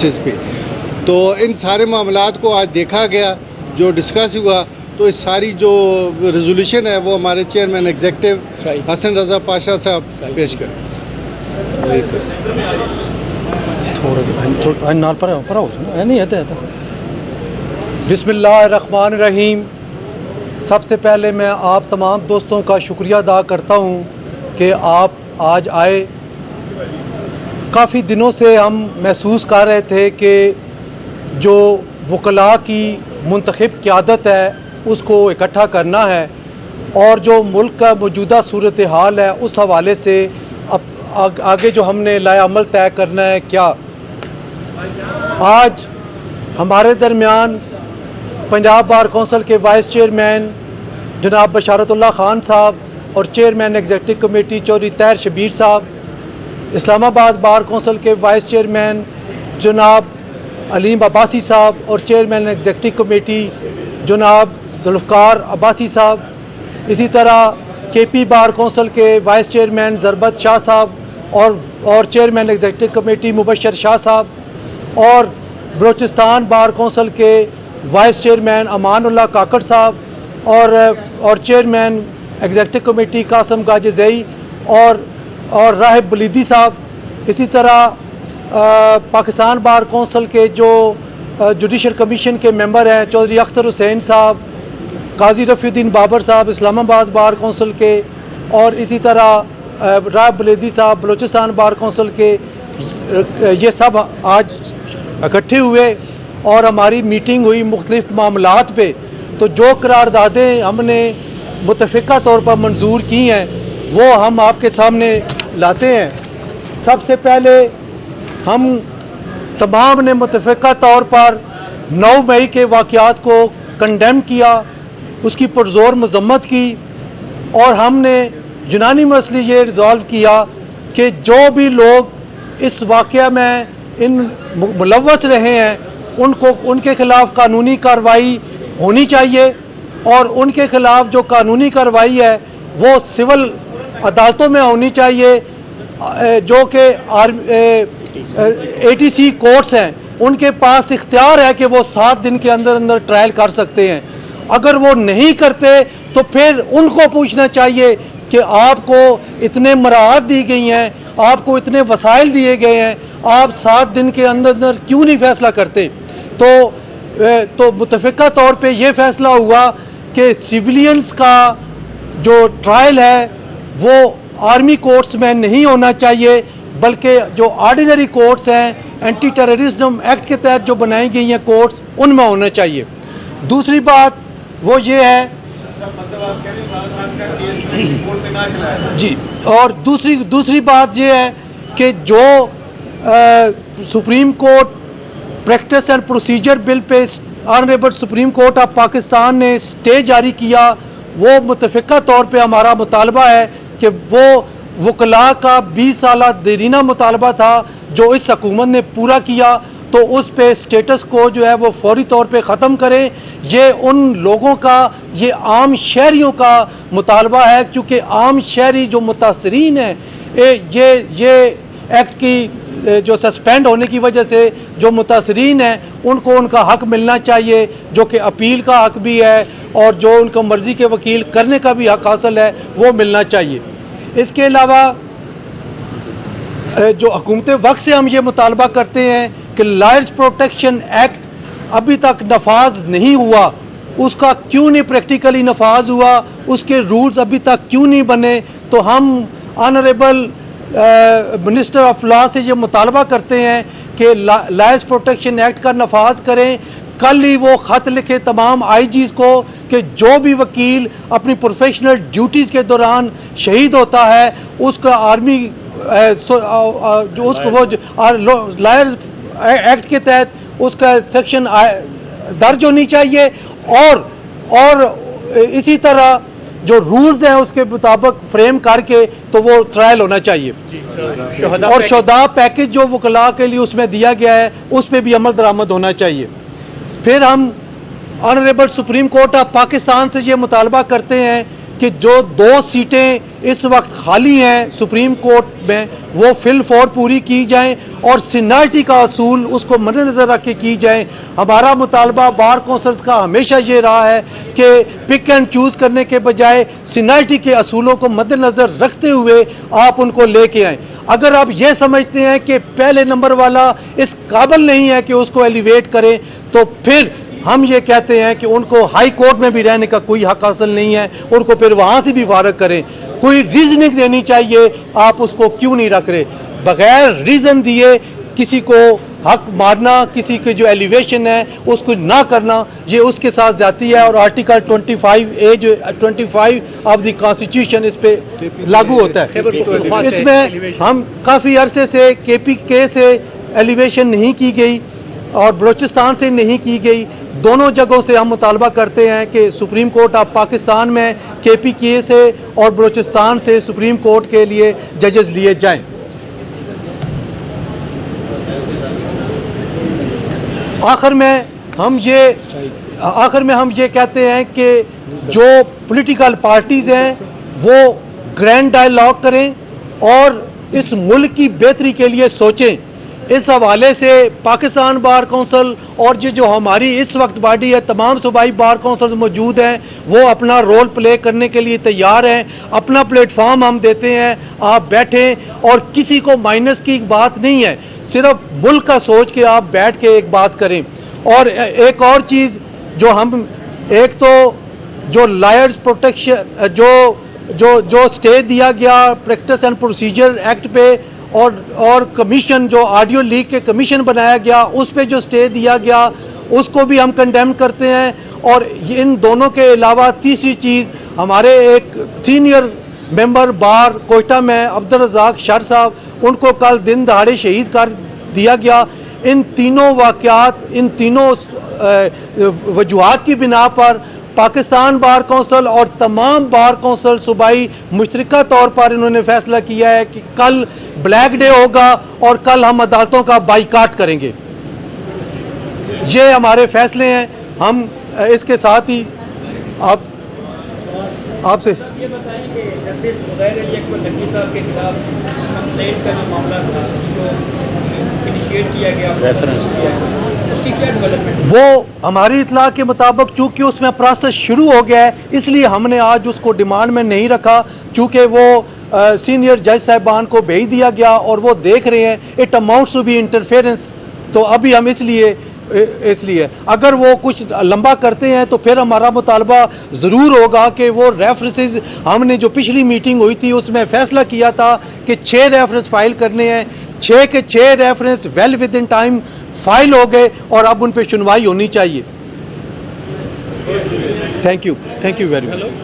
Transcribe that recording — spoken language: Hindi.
बेसिस पे। तो इन सारे मामलात को आज देखा गया, जो डिस्कस हुआ, तो इस सारी जो रेजोल्यूशन है वो हमारे चेयरमैन एग्जीक्यूटिव हसन रजा पाशा साहब पेश करें। बिस्मिल्लाहिर्रहमानिर्रहीम। सबसे पहले मैं आप तमाम दोस्तों का शुक्रिया अदा करता हूँ कि आप आज आए। काफ़ी दिनों से हम महसूस कर रहे थे कि जो वकला की मुंतखब क़यादत है उसको इकट्ठा करना है और जो मुल्क का मौजूदा सूरत हाल है उस हवाले से अब आगे जो हमने लाया अमल तय करना है। क्या आज हमारे दरमियान पंजाब बार कौंसिल के वाइस चेयरमैन जनाब बशारतुल्लाह खान साहब और चेयरमैन एग्जीक्यूटिव कमेटी चौधरी तैर शबीर साहब, इस्लामाबाद बार कौंसिल के वाइस चेयरमैन जनाब अलीम अब्बासी साहब और चेयरमैन एग्जीक्यूटिव कमेटी जनाब जुल्फ़कार अब्बासी साहब, इसी तरह केपी बार कौंसिल के वाइस चेयरमैन ज़रबत शाह साहब और chairman executive committee Mubashar Shah sahab, और बलोचिस्तान बार कौंसिल के वाइस चेयरमैन अमानुल्लाह काकड़ साहब और chairman executive committee Qasim Ghazizai और राहिब बलीदी साहब, इसी तरह पाकिस्तान बार कौंसिल के जो जुडिशल कमीशन के मेंबर हैं चौधरी अख्तर हुसैन साहब, काजी रफ़ीउद्दीन बाबर साहब इस्लामाबाद बार कौंसिल के, और इसी तरह राहिब बलीदी साहब बलोचिस्तान बार कौंसिल के, ये सब आज इकट्ठे हुए और हमारी मीटिंग हुई मुख्तलिफ मामलात पे। तो जो करारदादें हमने मुतफ़िक़ा तौर पर मंजूर की हैं वो हम आपके सामने लाते हैं। सबसे पहले हम तमाम ने मुतफ़िक़ा तौर पर 9 मई के वाक़यात को कंडेम किया, उसकी पुरज़ोर मज़म्मत की, और हमने यूनानी मसले ये रिज़ॉल्व किया कि जो भी लोग इस वाक़या में इन मुलव्वस रहे हैं उनके खिलाफ कानूनी कार्रवाई होनी चाहिए, और उनके खिलाफ जो कानूनी कार्रवाई है वो सिविल अदालतों में होनी चाहिए, जो कि ATC कोर्ट्स हैं उनके पास इख्तियार है कि वो 7 दिन के अंदर अंदर ट्रायल कर सकते हैं। अगर वो नहीं करते तो फिर उनको पूछना चाहिए कि आपको इतने मराहत दी गई हैं, आपको इतने वसाइल दिए गए हैं, आप 7 दिन के अंदर अंदर क्यों नहीं फैसला करते। तो मुतफ़िक़ा तौर पे ये फैसला हुआ कि सिविलियंस का जो ट्रायल है वो आर्मी कोर्ट्स में नहीं होना चाहिए, बल्कि जो ऑर्डिनरी कोर्ट्स हैं एंटी टेररिज्म एक्ट के तहत जो बनाई गई हैं कोर्ट्स उनमें होना चाहिए। दूसरी बात वो ये है जी, और दूसरी बात ये है कि जो supreme court practice and procedure bill pay honourable supreme court of Pakistan ने स्टे जारी किया, वो मुतफ़िक़ा तौर पे हमारा मुतालबा है कि वो वकला का 20 साला देरीना मुतालबा था जो इस हुकूमत ने पूरा किया, तो उस पे स्टेटस को जो है वो फौरी तौर पे ख़त्म करें। ये उन लोगों का, ये आम शहरियों का मुतालबा है, क्योंकि आम शहरी जो मुतासरीन हैं ये एक्ट की जो सस्पेंड होने की वजह से जो मुतासरीन हैं उनको उनका हक मिलना चाहिए, जो कि अपील का हक भी है और जो उनको मर्ज़ी के वकील करने का भी हक हासिल है वो मिलना चाहिए। इसके अलावा जो हुकूमत वक्त से हम ये मुतालबा करते हैं कि लायर्स प्रोटेक्शन एक्ट अभी तक नफाज नहीं हुआ, उसका क्यों नहीं प्रैक्टिकली नफाज हुआ, उसके रूल्स अभी तक क्यों नहीं बने। तो हम ऑनरेबल मिनिस्टर ऑफ लॉ से ये मुतालबा करते हैं कि लायर्स प्रोटेक्शन एक्ट का नफाज करें। कल ही वो ख़त लिखे तमाम IGs को कि जो भी वकील अपनी प्रोफेशनल ड्यूटीज़ के दौरान शहीद होता है उसका आर्मी जो उसको वो लायर्स एक्ट के तहत उसका सेक्शन दर्ज होनी चाहिए, और इसी तरह जो रूल्स हैं उसके मुताबिक फ्रेम करके तो वो ट्रायल होना चाहिए। और शुहदा पैकेज जो वकला के लिए उसमें दिया गया है उस पर भी अमल दरामद होना चाहिए। फिर हम honourable supreme court of Pakistan से ये मुतालबा करते हैं कि जो 2 सीटें इस वक्त खाली हैं सुप्रीम कोर्ट में, वो फिल फॉर पूरी की जाएं और सीनियरिटी का असूल उसको मद्देनजर रख के की जाए। हमारा मुतालबा बार कौंसल्स का हमेशा ये रहा है कि पिक एंड चूज करने के बजाय सीनियरिटी के असूलों को मद्देनजर रखते हुए आप उनको लेके आएं। अगर आप ये समझते हैं कि पहले नंबर वाला इस काबिल नहीं है कि उसको एलिवेट करें, तो फिर हम ये कहते हैं कि उनको हाई कोर्ट में भी रहने का कोई हक हासिल नहीं है, उनको फिर वहां से भी फारग करें। कोई रीजनिंग देनी चाहिए, आप उसको क्यों नहीं रख रहे? बगैर रीजन दिए किसी को हक मारना, किसी के जो एलिवेशन है उसको ना करना, ये उसके साथ जाती है। और आर्टिकल 25A जो 25 ऑफ द कॉन्स्टिट्यूशन इस पे लागू होता है। इसमें हम काफी अरसे से KPK से एलिवेशन नहीं की गई और बलूचिस्तान से नहीं की गई। दोनों जगहों से हम मुतालबा करते हैं कि सुप्रीम कोर्ट ऑफ पाकिस्तान में KPK से और बलूचिस्तान से सुप्रीम कोर्ट के लिए जजेस लिए जाएं। आखिर में हम ये कहते हैं कि जो पॉलिटिकल पार्टीज हैं वो ग्रैंड डायलॉग करें और इस मुल्क की बेहतरी के लिए सोचें। इस हवाले से पाकिस्तान बार कौंसिल और जो हमारी इस वक्त बॉडी है, तमाम सूबाई बार कौंसिल्स मौजूद हैं, वो अपना रोल प्ले करने के लिए तैयार हैं। अपना प्लेटफॉर्म हम देते हैं, आप बैठें और किसी को माइनस की बात नहीं है, सिर्फ मुल्क का सोच के आप बैठ के एक बात करें। और एक और चीज जो हम, एक तो जो लायर्स प्रोटेक्शन जो स्टे दिया गया प्रैक्टिस एंड प्रोसीजर एक्ट पे और कमीशन जो ऑडियो लीक के कमीशन बनाया गया उस पे जो स्टे दिया गया उसको भी हम कंडेम करते हैं। और इन दोनों के अलावा तीसरी चीज, हमारे एक सीनियर मेंबर बार कोयटा में अब्दुल रज़ाक शर साहब, उनको कल दिन दहाड़े शहीद कर दिया गया। इन तीनों वाकयात, इन तीनों वजूहात की बिना पर पाकिस्तान बार कौंसिल और तमाम बार कौंसिल सूबाई मुश्तरका तौर पर इन्होंने फैसला किया है कि कल ब्लैक डे होगा और कल हम अदालतों का बाइकाट करेंगे। ये हमारे फैसले हैं। हम इसके साथ ही आपसे ये बताएं कि जस्टिस उदैर अली अकबर नकवी साहब के खिलाफ कंप्लेंट का जो मामला था जो इनिशिएट किया गया उसकी क्या डेवलपमेंट? वो हमारी इतला के मुताबिक चूंकि उसमें प्रोसेस शुरू हो गया है, इसलिए हमने आज उसको डिमांड में नहीं रखा। चूंकि वो सीनियर जज साहिबान को भेज दिया गया और वो देख रहे हैं, it amounts to be interference. तो अभी हम इसलिए अगर वो कुछ लंबा करते हैं तो फिर हमारा मुतालबा ज़रूर होगा कि वो रेफरेंसेस, हमने जो पिछली मीटिंग हुई थी उसमें फैसला किया था कि 6 रेफरेंस फाइल करने हैं, 6 के 6 reference well with in time file हो गए और अब उन पर सुनवाई होनी चाहिए। Thank you very much.